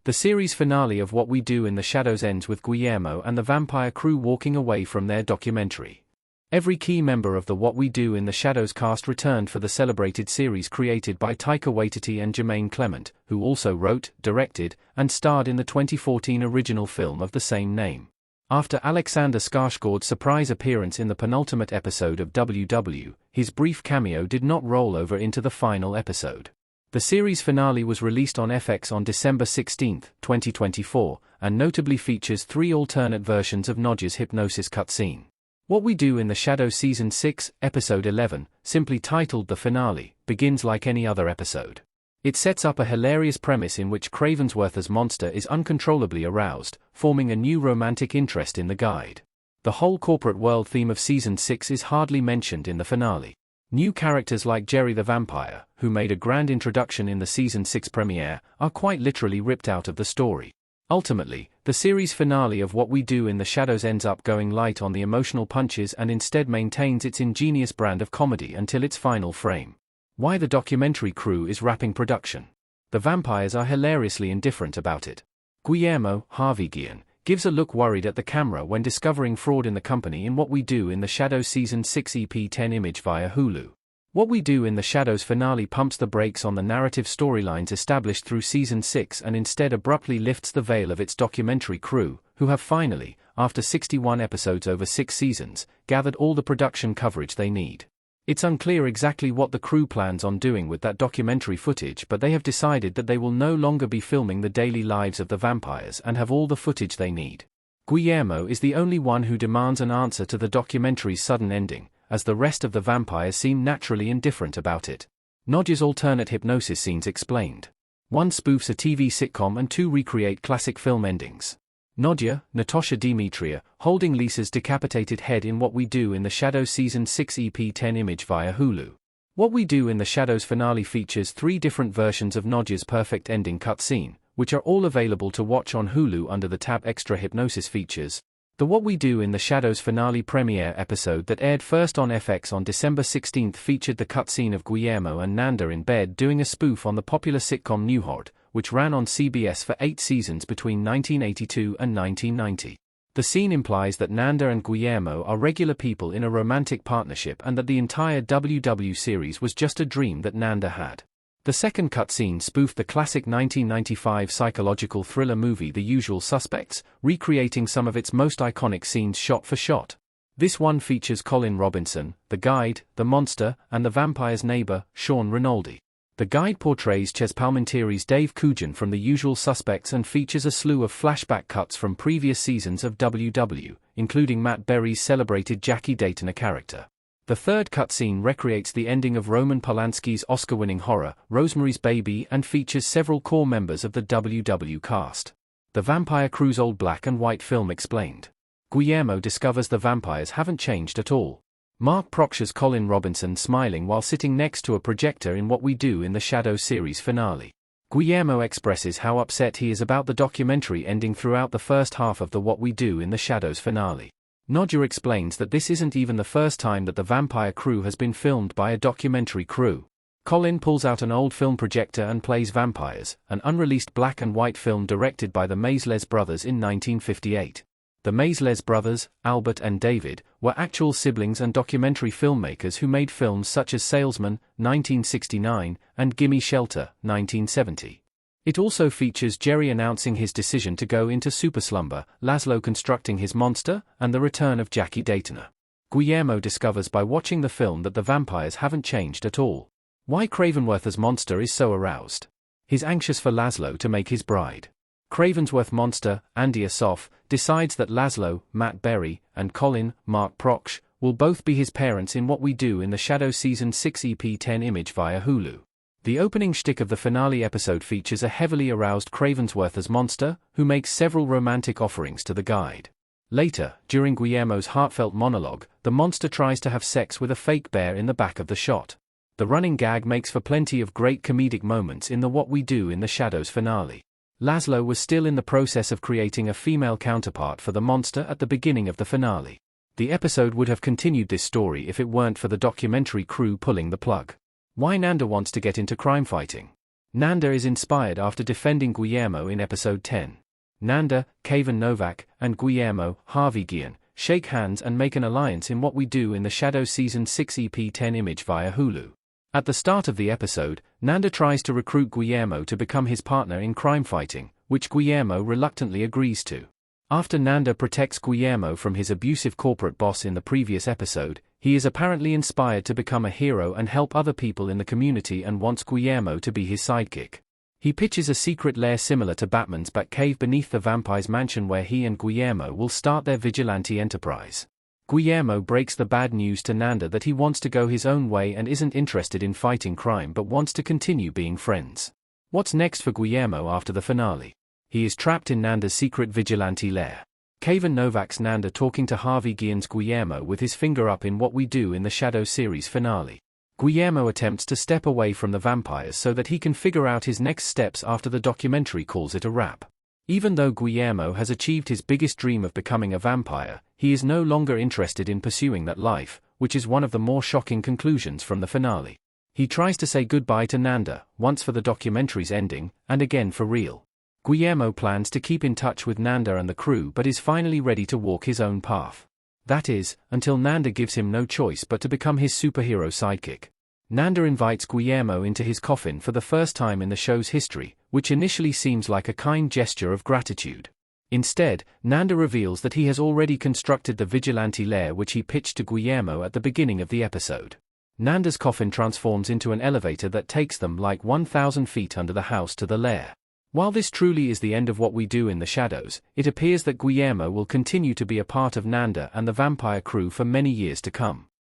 The series finale of What We Do in the Shadows ends with Guillermo and the vampire crew walking away from their documentary. Every key member of the What We Do in the Shadows cast returned for the celebrated series created by Taika Waititi and Jermaine Clement, who also wrote, directed, and starred in the 2014 original film of the same name. After Alexander Skarsgård's surprise appearance in the penultimate episode of WW, his brief cameo did not roll over into the final episode. The series finale was released on FX on December 16, 2024, and notably features 3 alternate versions of Nadja's Hypnosis cutscene. What We Do in the Shadows Season 6, Episode 11, simply titled The Finale, begins like any other episode. It sets up a hilarious premise in which Cravensworth as Monster is uncontrollably aroused, forming a new romantic interest in the guide. The whole corporate world theme of Season 6 is hardly mentioned in the finale. New characters like Jerry the Vampire, who made a grand introduction in the Season 6 premiere, are quite literally ripped out of the story. Ultimately, the series finale of What We Do in the Shadows ends up going light on the emotional punches and instead maintains its ingenious brand of comedy until its final frame. Why the documentary crew is wrapping production. The vampires are hilariously indifferent about it. Guillermo, Harvey Guillen, gives a look worried at the camera when discovering fraud in the company in What We Do in the Shadows Season 6 EP10 image via Hulu. What We Do in the Shadows finale pumps the brakes on the narrative storylines established through Season 6 and instead abruptly lifts the veil of its documentary crew, who have finally, after 61 episodes over 6 seasons, gathered all the production coverage they need. It's unclear exactly what the crew plans on doing with that documentary footage, but they have decided that they will no longer be filming the daily lives of the vampires and have all the footage they need. Guillermo is the only one who demands an answer to the documentary's sudden ending, as the rest of the vampires seem naturally indifferent about it. Nadja's alternate hypnosis scenes explained. 1 spoofs a TV sitcom and 2 recreate classic film endings. Nadja, Natasha Demetria, holding Lisa's decapitated head in What We Do in the Shadows Season 6 EP10 image via Hulu. What We Do in the Shadows finale features 3 different versions of Nadja's perfect ending cutscene, which are all available to watch on Hulu under the tab Extra Hypnosis features. The What We Do in the Shadows finale premiere episode that aired first on FX on December 16 featured the cutscene of Guillermo and Nandor in bed doing a spoof on the popular sitcom Newhart, which ran on CBS for 8 seasons between 1982 and 1990. The scene implies that Nandor and Guillermo are regular people in a romantic partnership and that the entire WW series was just a dream that Nandor had. The second cutscene spoofed the classic 1995 psychological thriller movie The Usual Suspects, recreating some of its most iconic scenes shot for shot. This one features Colin Robinson, the guide, the monster, and the vampire's neighbor, Sean Rinaldi. The guide portrays Ches Palminteri's Dave Coogan from The Usual Suspects and features a slew of flashback cuts from previous seasons of WW, including Matt Berry's celebrated Jackie Daytona character. The third cutscene recreates the ending of Roman Polanski's Oscar-winning horror, Rosemary's Baby, and features several core members of the WW cast. The vampire crew's old black and white film explained. Guillermo discovers the vampires haven't changed at all. Mark Proctor's Colin Robinson smiling while sitting next to a projector in What We Do in the Shadows series finale. Guillermo expresses how upset he is about the documentary ending throughout the first half of the What We Do in the Shadows finale. Nadja explains that this isn't even the first time that the vampire crew has been filmed by a documentary crew. Colin pulls out an old film projector and plays Vampires, an unreleased black and white film directed by the Maysles brothers in 1958. The Maysles brothers, Albert and David, were actual siblings and documentary filmmakers who made films such as Salesman, 1969, and Gimme Shelter, 1970. It also features Jerry announcing his decision to go into superslumber, Laszlo constructing his monster, and the return of Jackie Daytona. Guillermo discovers by watching the film that the vampires haven't changed at all. Why Cravensworth as Monster is so aroused. He's anxious for Laszlo to make his bride. Cravensworth Monster, Andy Asoff, decides that Laszlo, Matt Berry, and Colin, Mark Proctor, will both be his parents in What We Do in the Shadows Season 6 EP10 image via Hulu. The opening shtick of the finale episode features a heavily aroused Cravensworth as Monster, who makes several romantic offerings to the guide. Later, during Guillermo's heartfelt monologue, the monster tries to have sex with a fake bear in the back of the shot. The running gag makes for plenty of great comedic moments in the What We Do in the Shadows finale. Laszlo was still in the process of creating a female counterpart for the monster at the beginning of the finale. The episode would have continued this story if it weren't for the documentary crew pulling the plug. Why Nandor wants to get into crime fighting. Nandor is inspired after defending Guillermo in episode 10. Nandor, Caven Novak, and Guillermo, Harvey Guillen, shake hands and make an alliance in What We Do in the Shadows Season 6 EP10 image via Hulu. At the start of the episode, Nandor tries to recruit Guillermo to become his partner in crime fighting, which Guillermo reluctantly agrees to. After Nandor protects Guillermo from his abusive corporate boss in the previous episode, he is apparently inspired to become a hero and help other people in the community and wants Guillermo to be his sidekick. He pitches a secret lair similar to Batman's Batcave beneath the vampire's mansion where he and Guillermo will start their vigilante enterprise. Guillermo breaks the bad news to Nandor that he wants to go his own way and isn't interested in fighting crime but wants to continue being friends. What's next for Guillermo after the finale? He is trapped in Nandor's secret vigilante lair. Caven Novak's Nandor talking to Harvey Guillen's Guillermo with his finger up in What We Do in the Shadows series finale. Guillermo attempts to step away from the vampires so that he can figure out his next steps after the documentary calls it a wrap. Even though Guillermo has achieved his biggest dream of becoming a vampire, he is no longer interested in pursuing that life, which is one of the more shocking conclusions from the finale. He tries to say goodbye to Nandor, once for the documentary's ending, and again for real. Guillermo plans to keep in touch with Nandor and the crew but is finally ready to walk his own path. That is, until Nandor gives him no choice but to become his superhero sidekick. Nandor invites Guillermo into his coffin for the first time in the show's history, which initially seems like a kind gesture of gratitude. Instead, Nandor reveals that he has already constructed the vigilante lair which he pitched to Guillermo at the beginning of the episode. Nandor's coffin transforms into an elevator that takes them like 1,000 feet under the house to the lair. While this truly is the end of What We Do in the Shadows, it appears that Guillermo will continue to be a part of Nandor and the vampire crew for many years to come.